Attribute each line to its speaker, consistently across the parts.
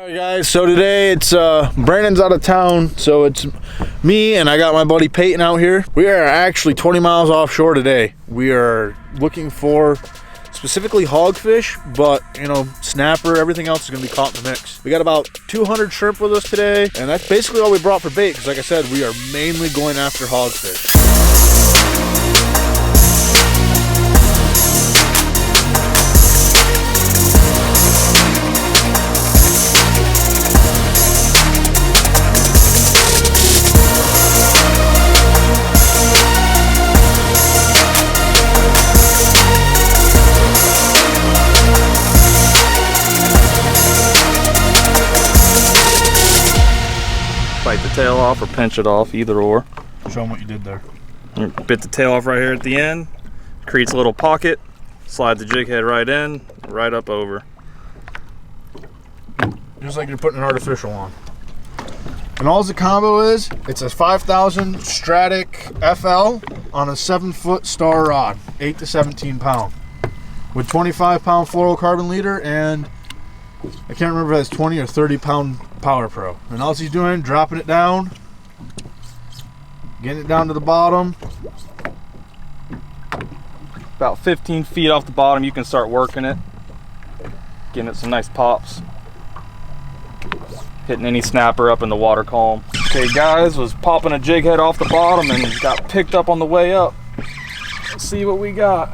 Speaker 1: Alright guys, so today it's Brandon's out of town, so it's me and I got my buddy Peyton out here. We are actually 20 miles offshore today. We are looking for specifically hogfish, but you know, snapper, everything else is going to be caught in the mix. We got about 200 shrimp with us today, and that's basically all we brought for bait because like I said, we are mainly going after hogfish.
Speaker 2: Bite the tail off or pinch it off, either or.
Speaker 1: Show them what you did there.
Speaker 2: Bit the tail off right here at the end, creates a little pocket, slide the jig head right in, right up over.
Speaker 1: Just like you're putting an artificial on. And all the combo is, it's a 5,000 Stratic FL on a 7-foot star rod, 8 to 17 pound, with 25 pound fluorocarbon leader, and I can't remember if that's 20 or 30 pound Power Pro. And all he's doing, dropping it down, getting it down to the bottom.
Speaker 2: About 15 feet off the bottom, you can start working it, getting it some nice pops, hitting any snapper up in the water column. Okay guys, was popping a jig head off the bottom and got picked up on the way up. Let's see what we got.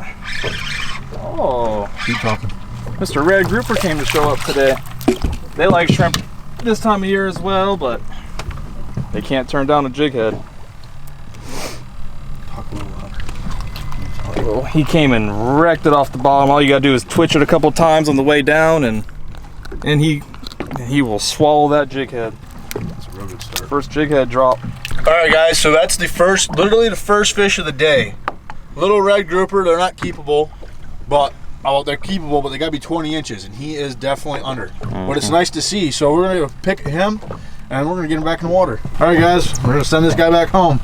Speaker 2: Oh,
Speaker 1: keep talking.
Speaker 2: Mr. Red Grouper came to show up today. They like shrimp this time of year as well, but they can't turn down a jig head.
Speaker 1: Talk a little louder.
Speaker 2: Well, he came and wrecked it off the bottom. All you gotta do is twitch it a couple times on the way down, and he will swallow that jig head.
Speaker 1: That's a real good start.
Speaker 2: First jig head drop.
Speaker 1: All right guys, so that's the first, literally the first fish of the day. Little red grouper, they're not keepable, but well, they're keepable, but they gotta be 20 inches, and he is definitely under. But it's nice to see, so we're gonna pick him, and we're gonna get him back in the water. All right guys, we're gonna send this guy back home.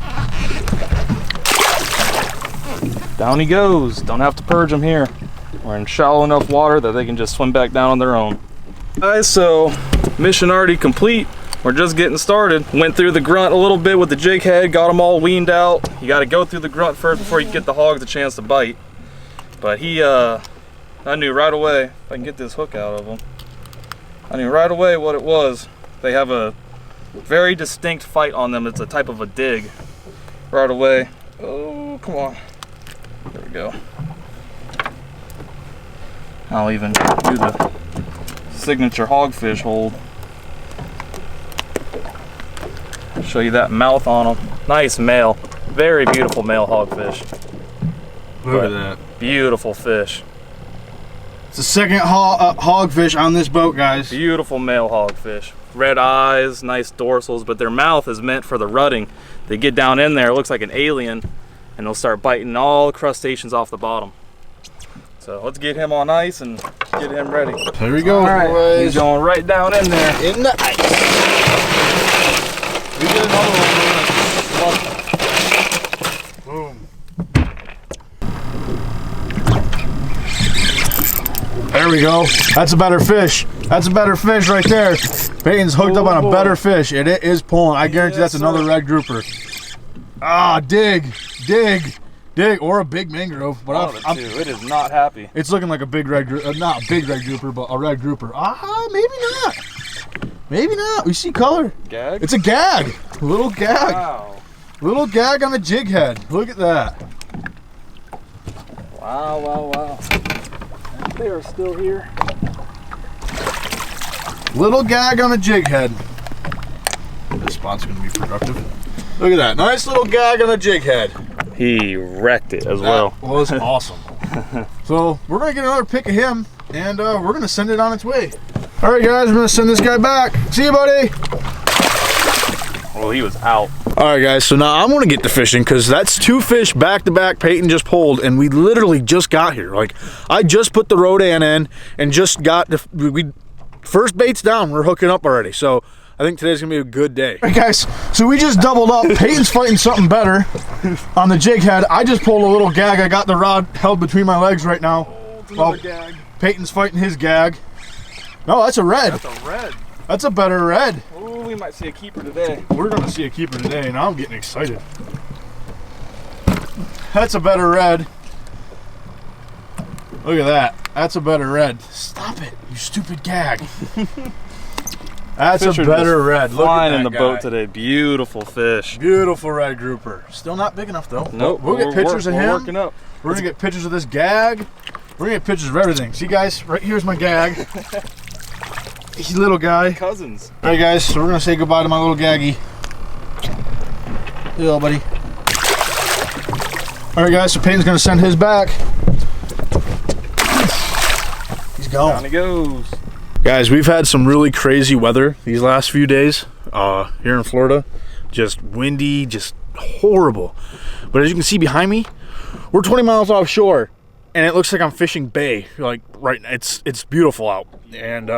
Speaker 2: Down he goes. Don't have to purge him here. We're in shallow enough water that they can just swim back down on their own. Guys, so mission already complete. We're just getting started. Went through the grunt a little bit with the jig head, got them all weaned out. You gotta go through the grunt first before you get the hogs a chance to bite. But I knew right away, if I can get this hook out of them, I knew right away what it was. They have a very distinct fight on them. It's a type of a dig. Right away. Oh, come on. There we go. I'll even do the signature hogfish hold. Show you that mouth on them. Nice male. Very beautiful male hogfish.
Speaker 1: Look at that.
Speaker 2: Beautiful fish.
Speaker 1: It's the second hogfish on this boat, guys.
Speaker 2: Beautiful male hogfish. Red eyes, nice dorsals, but their mouth is meant for the rutting. They get down in there, it looks like an alien, and they'll start biting all the crustaceans off the bottom. So let's get him on ice and get him ready.
Speaker 1: Here we go, boys.
Speaker 2: He's going right down in there.
Speaker 1: In the ice. We get another one. Boom. There we go. That's a better fish. That's a better fish right there. Peyton's hooked up on a better fish, and it is pulling. I guarantee that's another red grouper. Ah, dig, or a big mangrove. But
Speaker 2: it is not happy.
Speaker 1: It's looking like a big red grouper, not a big red grouper, but a red grouper. Ah, maybe not. Maybe not. We see color.
Speaker 2: Gag?
Speaker 1: It's a gag. Little gag.
Speaker 2: Wow.
Speaker 1: Little gag on a jig head. Look at that.
Speaker 2: Wow, wow, wow. They are still here.
Speaker 1: Little gag on a jig head. This spot's gonna be productive. Look at that. Nice little gag on a jig head.
Speaker 2: He wrecked it as well.
Speaker 1: That was awesome. So we're gonna get another pick of him, and we're gonna send it on its way. All right, guys, we're gonna send this guy back. See you, buddy.
Speaker 2: Well, he was out.
Speaker 1: All right, guys, so now I'm gonna get to fishing because that's 2 fish back to back Peyton just pulled, and we literally just got here. Like, I just put the Rodan in and just got the first bait's down. We're hooking up already, so I think today's gonna be a good day. All right, guys, so we just doubled up. Peyton's fighting something better on the jig head. I just pulled a little gag. I got the rod held between my legs right now.
Speaker 2: Well, gag.
Speaker 1: Peyton's fighting his gag. No, that's a red.
Speaker 2: That's a red.
Speaker 1: That's a better red.
Speaker 2: Ooh, we might see a keeper today.
Speaker 1: We're gonna see a keeper today, and I'm getting excited. That's a better red. Look at that. That's a better red. Stop it, you stupid gag. That's a better red. Look
Speaker 2: Flying
Speaker 1: at that
Speaker 2: in the
Speaker 1: guy.
Speaker 2: boat today. Beautiful fish.
Speaker 1: Beautiful red grouper. Still not big enough though.
Speaker 2: Nope.
Speaker 1: We'll get pictures of him.
Speaker 2: We're working up.
Speaker 1: We're gonna get pictures of this gag. We're gonna get pictures of everything. See guys, right here's my gag. He's a little guy.
Speaker 2: Cousins.
Speaker 1: All right guys, so we're gonna say goodbye to my little gaggy. Hey, little buddy. All right guys, so Peyton's gonna send his back. He's gone.
Speaker 2: Down he goes.
Speaker 1: Guys, we've had some really crazy weather these last few days here in Florida. Just windy, just horrible. But as you can see behind me, we're 20 miles offshore, and it looks like I'm fishing bay. Like right, it's beautiful out, and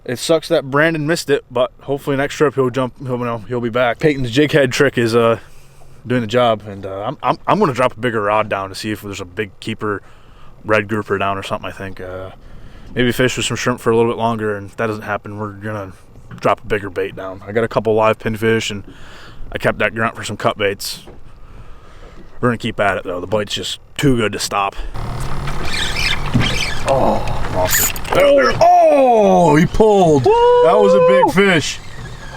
Speaker 1: it sucks that Brandon missed it. But hopefully next trip he'll be back. Peyton's jig head trick is doing the job, and I'm gonna drop a bigger rod down to see if there's a big keeper red grouper down or something. I think maybe fish with some shrimp for a little bit longer, and if that doesn't happen, we're gonna drop a bigger bait down. I got a couple live pinfish, and I kept that grunt for some cut baits. We're gonna keep at it though. The bite's just too good to stop. Oh, lost it. Oh, he pulled. Woo! That was a big fish.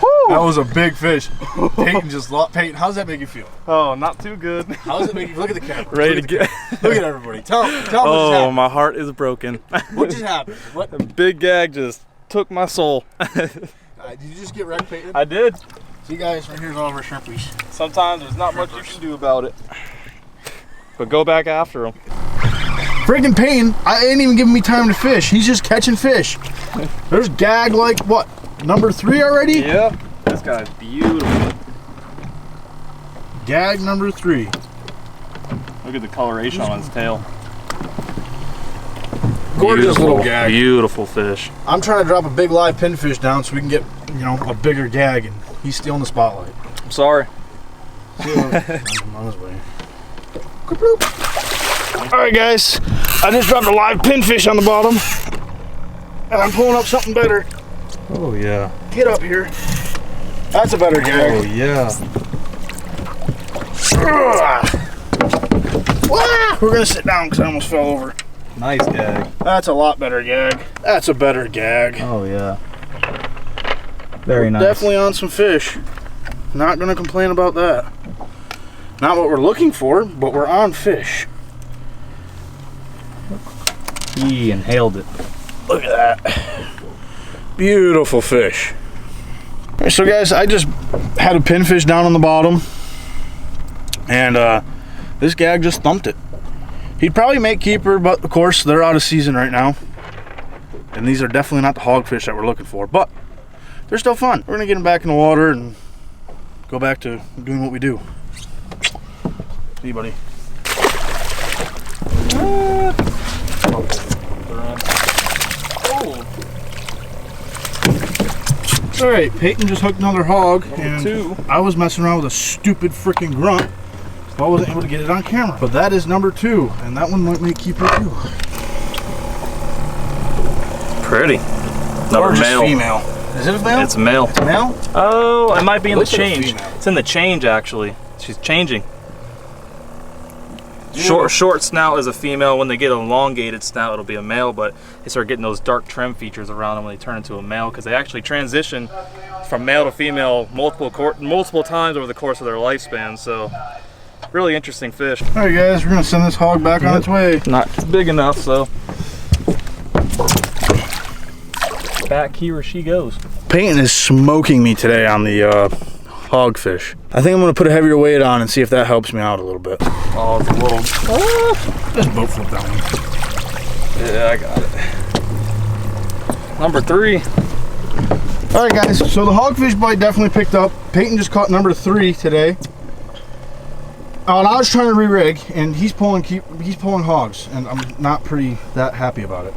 Speaker 1: Woo! That was a big fish. Peyton just lost. Peyton, how does that make you feel?
Speaker 2: Oh, not too good.
Speaker 1: How does it make you? Look at the camera.
Speaker 2: Ready to get.
Speaker 1: Look at everybody. Tell them what just
Speaker 2: Oh,
Speaker 1: happened.
Speaker 2: my heart is broken.
Speaker 1: What just happened? What?
Speaker 2: A big gag just took my soul.
Speaker 1: Did you just get wrecked, Peyton?
Speaker 2: I did.
Speaker 1: See, guys, right here's all of our shrimpies.
Speaker 2: Sometimes there's not much you can do about it. But go back after him.
Speaker 1: Freaking Peyton, I ain't even giving me time to fish. He's just catching fish. There's gag like what? Number 3 already?
Speaker 2: Yeah. This guy's beautiful.
Speaker 1: Gag number 3.
Speaker 2: Look at the coloration on his tail.
Speaker 1: Gorgeous little gag.
Speaker 2: Beautiful fish.
Speaker 1: I'm trying to drop a big live pinfish down so we can get, a bigger gag, and he's stealing the spotlight.
Speaker 2: I'm sorry.
Speaker 1: I'm on his way. All right, guys. I just dropped a live pinfish on the bottom, and I'm pulling up something better.
Speaker 2: Oh yeah.
Speaker 1: Get up here. That's a better gag.
Speaker 2: Oh yeah.
Speaker 1: We're gonna sit down because I almost fell over.
Speaker 2: Nice gag.
Speaker 1: That's a lot better gag. That's a better gag.
Speaker 2: Oh yeah. Very nice.
Speaker 1: Definitely on some fish. Not gonna complain about that. Not what we're looking for, but we're on fish.
Speaker 2: He inhaled it.
Speaker 1: Look at that. Beautiful fish. All right, so guys, I just had a pinfish down on the bottom, and this gag just thumped it. He'd probably make keeper, but of course they're out of season right now, and these are definitely not the hogfish that we're looking for, but they're still fun. We're gonna get them back in the water and go back to doing what we do. See, buddy. All right, Peyton just hooked another hog, and
Speaker 2: 2.
Speaker 1: I was messing around with a stupid freaking grunt, so I wasn't able to get it on camera. But that is number 2, and that one might make keeper too.
Speaker 2: Pretty. Another male.
Speaker 1: Female. Is it a male?
Speaker 2: It's a male.
Speaker 1: It's a male?
Speaker 2: Oh, it might be in the
Speaker 1: Looks like a
Speaker 2: change.
Speaker 1: female.
Speaker 2: It's in the change actually. She's changing.
Speaker 1: Yeah.
Speaker 2: Short snout is a female. When they get an elongated snout, it'll be a male, but they start getting those dark trim features around them when they turn into a male, because they actually transition from male to female multiple times over the course of their lifespan. So really interesting fish.
Speaker 1: All right, guys, we're gonna send this hog back on its way.
Speaker 2: Not big enough, so back here she goes.
Speaker 1: Peyton is smoking me today on the hogfish. I think I'm gonna put a heavier weight on and see if that helps me out a little bit.
Speaker 2: Oh, it's a little.
Speaker 1: Just boat flip down.
Speaker 2: Yeah, I got it. Number 3.
Speaker 1: All right, guys. So the hogfish bite definitely picked up. Peyton just caught number 3 today. And I was trying to re-rig, and he's pulling hogs, and I'm not that happy about it.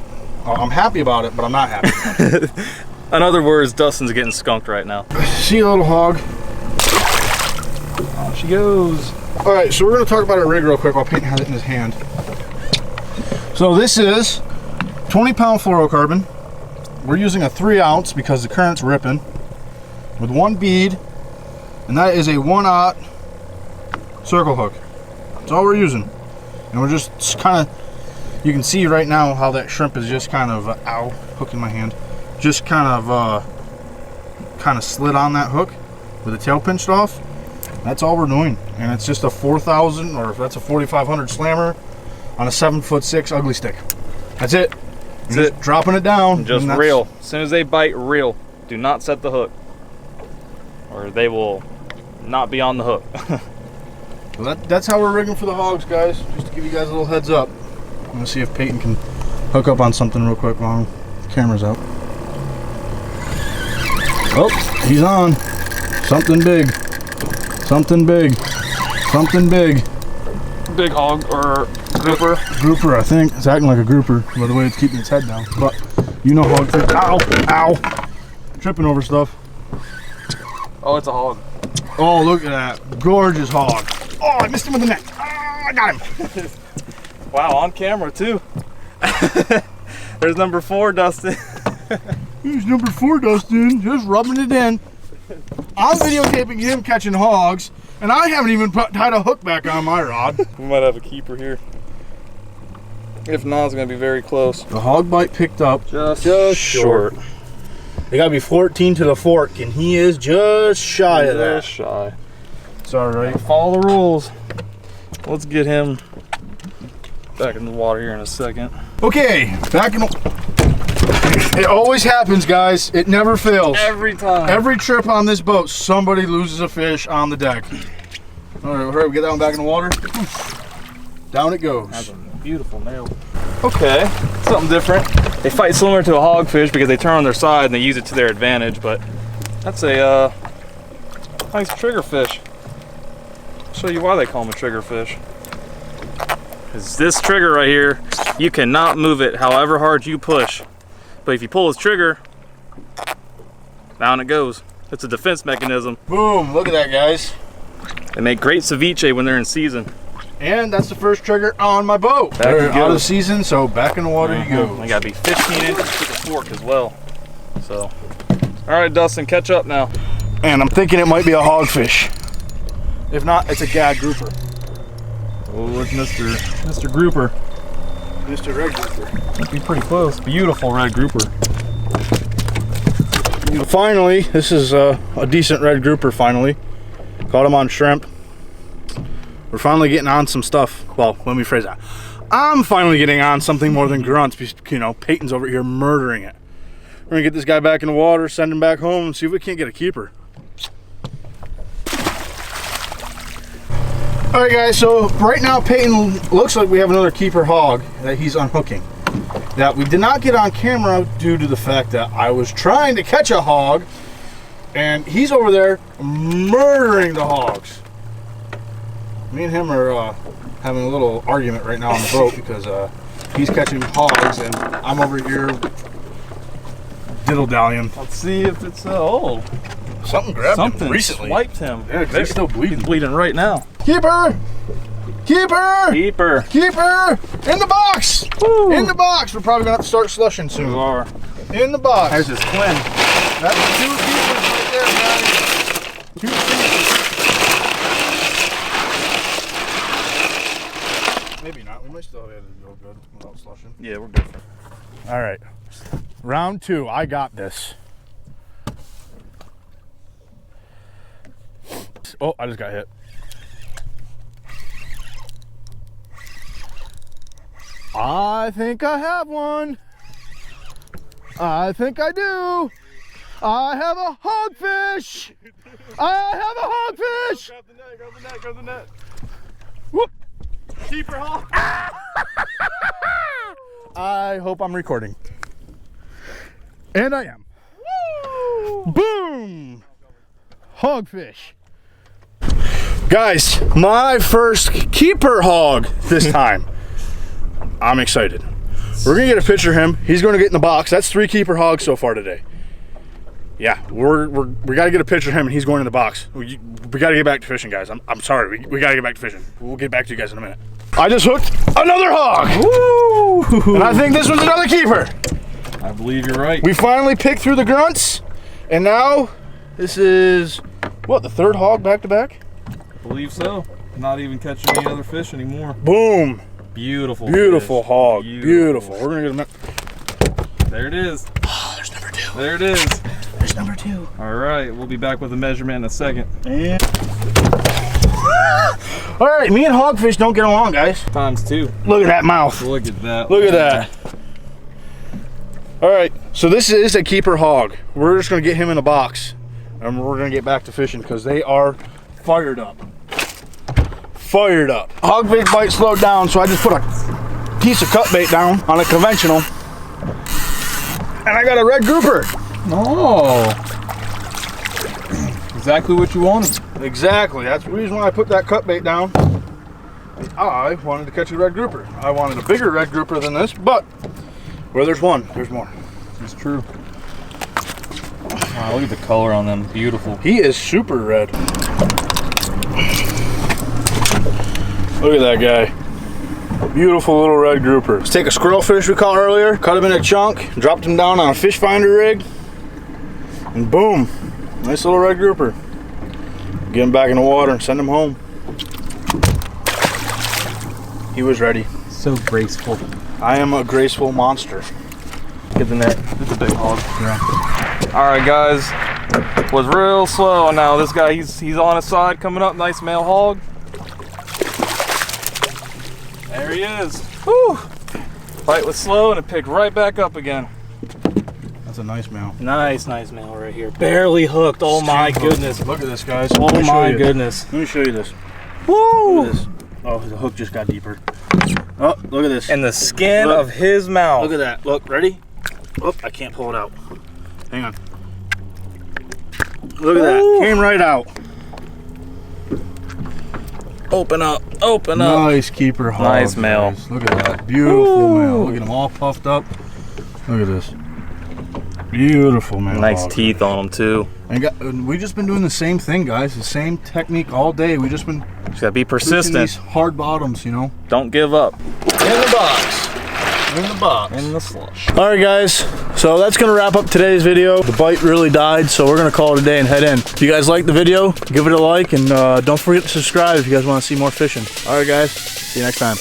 Speaker 1: I'm happy about it, but I'm not happy.
Speaker 2: In other words, Dustin's getting skunked right now.
Speaker 1: See you, little hog.
Speaker 2: Off she goes.
Speaker 1: All right, so we're gonna talk about our rig real quick while Peyton has it in his hand. So this is 20-pound fluorocarbon, we're using a 3 ounce because the current's ripping, with 1 bead, and that is a 1/0 circle hook. That's all we're using. And we're just kind of, you can see right now how that shrimp is just kind of, ow, hook in my hand, just kind of slid on that hook with the tail pinched off. That's all we're doing. And it's just a 4,000, or if that's a 4,500 slammer on a 7'6" ugly stick. That's it. That's it. Dropping it down.
Speaker 2: Just reel. As soon as they bite, reel. Do not set the hook, or they will not be on the hook.
Speaker 1: Well, that's how we're rigging for the hogs, guys. Just to give you guys a little heads up. I'm gonna see if Peyton can hook up on something real quick while the camera's out. Oh, he's on. Something big. Something big. Something big.
Speaker 2: Big hog or grouper?
Speaker 1: Grouper, I think. It's acting like a grouper by the way it's keeping its head down. But you know hogfish. Ow! Ow! Tripping over stuff.
Speaker 2: Oh, it's a hog.
Speaker 1: Oh, look at that. Gorgeous hog. Oh, I missed him with the net. Oh, I got him.
Speaker 2: Wow, on camera too. There's number 4, Dustin.
Speaker 1: Here's number 4, Dustin. Just rubbing it in. I'm videotaping him catching hogs, and I haven't even tied a hook back on my rod.
Speaker 2: We might have a keeper here. If not, it's gonna be very close.
Speaker 1: The hog bite picked up
Speaker 2: Just short.
Speaker 1: They gotta be 14 to the fork, and he is just shy of that.
Speaker 2: Just shy.
Speaker 1: It's all right.
Speaker 2: Follow the rules. Let's get him back in the water here in a second.
Speaker 1: Okay, back in the... It always happens, guys. It never fails.
Speaker 2: Every time.
Speaker 1: Every trip on this boat, somebody loses a fish on the deck. All right, hurry, we get that one back in the water. Down it goes.
Speaker 2: That's a beautiful nail. Okay, something different. They fight similar to a hogfish because they turn on their side and they use it to their advantage, but that's a nice trigger fish. I'll show you why they call them a trigger fish. Because this trigger right here, you cannot move it however hard you push. But if you pull this trigger, down it goes. It's a defense mechanism.
Speaker 1: Boom, look at that, guys.
Speaker 2: They make great ceviche when they're in season.
Speaker 1: And that's the first trigger on my boat. They're out of season, so back in the water you go.
Speaker 2: They gotta be 15 inches to the fork as well. So, all right, Dustin, catch up now.
Speaker 1: And I'm thinking it might be a hogfish. If not, it's a gag grouper.
Speaker 2: Oh, it's Mr. Grouper.
Speaker 1: Mr. Red Grouper.
Speaker 2: That'd be pretty close. Beautiful red grouper.
Speaker 1: Finally, this is a decent red grouper finally. Caught him on shrimp. We're finally getting on some stuff. Well, let me phrase that. I'm finally getting on something more than grunts because, you know, Peyton's over here murdering it. We're gonna get this guy back in the water, send him back home, and see if we can't get a keeper. All right, guys, so right now Peyton looks like we have another keeper hog that he's unhooking. That we did not get on camera due to the fact that I was trying to catch a hog and he's over there murdering the hogs. Me and him are having a little argument right now on the boat because he's catching hogs and I'm over here diddle-dallying.
Speaker 2: Let's see if it's oh.
Speaker 1: Something grabbed him recently.
Speaker 2: Swiped him.
Speaker 1: Yeah, he's still bleeding.
Speaker 2: He's bleeding right now.
Speaker 1: Keeper! Keeper!
Speaker 2: Keeper!
Speaker 1: Keeper! In the box! Woo. In the box! We're probably gonna have to start slushing soon.
Speaker 2: We are.
Speaker 1: In the box.
Speaker 2: There's his twin.
Speaker 1: That's 2 keepers right there, guys. 2 keepers. Maybe not. We might still have it go good without slushing.
Speaker 2: Yeah, we're good.
Speaker 1: All right. Round 2. I got this. Oh, I just got hit. I think I have one. I think I do. I have a hogfish. I have a hogfish.
Speaker 2: Grab the net, grab the net, grab the net.
Speaker 1: Whoop.
Speaker 2: Keeper hog.
Speaker 1: I hope I'm recording. And I am.
Speaker 2: Woo!
Speaker 1: Boom. Hogfish. Guys, my first keeper hog this time. I'm excited. We're gonna get a picture of him. He's gonna get in the box. That's 3 keeper hogs so far today. Yeah, we gotta get a picture of him and he's going in the box. We gotta get back to fishing, guys. I'm sorry, we gotta get back to fishing. We'll get back to you guys in a minute. I just hooked another hog. Woo! And I think this one's another keeper.
Speaker 2: I believe you're right.
Speaker 1: We finally picked through the grunts, and now this is, what, the third hog back to back?
Speaker 2: I believe so. Not even catching any other fish anymore.
Speaker 1: Boom.
Speaker 2: Beautiful.
Speaker 1: Beautiful
Speaker 2: fish.
Speaker 1: hog. Beautiful. We're going to get him.
Speaker 2: There it is.
Speaker 1: Oh, there's number 2.
Speaker 2: There it is.
Speaker 1: There's number 2.
Speaker 2: All right, we'll be back with a measurement in a second.
Speaker 1: And... all right, me and Hogfish don't get along, guys.
Speaker 2: ×2.
Speaker 1: Look at that mouth.
Speaker 2: Look at that.
Speaker 1: Look at that. All right, so this is a keeper hog. We're just going to get him in a box, and we're going to get back to fishing because they are fired up. Fired up. Hogfish bite slowed down, so I just put a piece of cut bait down on a conventional, and I got a red grouper.
Speaker 2: Oh, exactly what you wanted.
Speaker 1: Exactly. That's the reason why I put that cut bait down. I wanted to catch a red grouper. I wanted a bigger red grouper than this, but where there's one, there's more.
Speaker 2: It's true. Wow, look at the color on them. Beautiful.
Speaker 1: He is super red. Look at that guy. Beautiful little red grouper. Let's take a squirrel fish we caught earlier, cut him in a chunk, dropped him down on a fish finder rig, and boom, nice little red grouper. Get him back in the water and send him home. He was ready.
Speaker 2: So graceful.
Speaker 1: I am a graceful monster.
Speaker 2: Get the net. It's a big hog.
Speaker 1: Yeah.
Speaker 2: All right, guys. Was real slow. Now this guy, he's on his side, coming up. Nice male hog. There he is. Woo! Bite was slow and it picked right back up again.
Speaker 1: That's a nice male.
Speaker 2: Nice male right here. Barely hooked. Oh my goodness.
Speaker 1: Look at this, guys.
Speaker 2: Oh my goodness.
Speaker 1: Let me show you this.
Speaker 2: Woo!
Speaker 1: Look at this. Oh, the hook just got deeper. Oh, look at this.
Speaker 2: And the skin
Speaker 1: Look.
Speaker 2: of his mouth.
Speaker 1: Look at that. Look, ready? Oh, I can't pull it out. Hang on. Look at that. Came right out.
Speaker 2: Open up. Open up.
Speaker 1: Nice keeper hog.
Speaker 2: Nice male.
Speaker 1: Guys. Look at that. Beautiful male. Look at him all puffed up. Look at this. Beautiful male.
Speaker 2: Nice
Speaker 1: hog.
Speaker 2: teeth on him too.
Speaker 1: And we just been doing the same thing, guys. The same technique all day. We just been
Speaker 2: Just gotta be
Speaker 1: pushing
Speaker 2: persistent.
Speaker 1: these hard bottoms, you know.
Speaker 2: Don't give up.
Speaker 1: In the box. In the box.
Speaker 2: In the slush.
Speaker 1: All right, guys. So that's gonna wrap up today's video. The bite really died, so we're gonna call it a day and head in. If you guys like the video, give it a like, and don't forget to subscribe if you guys want to see more fishing. All right, guys. See you next time.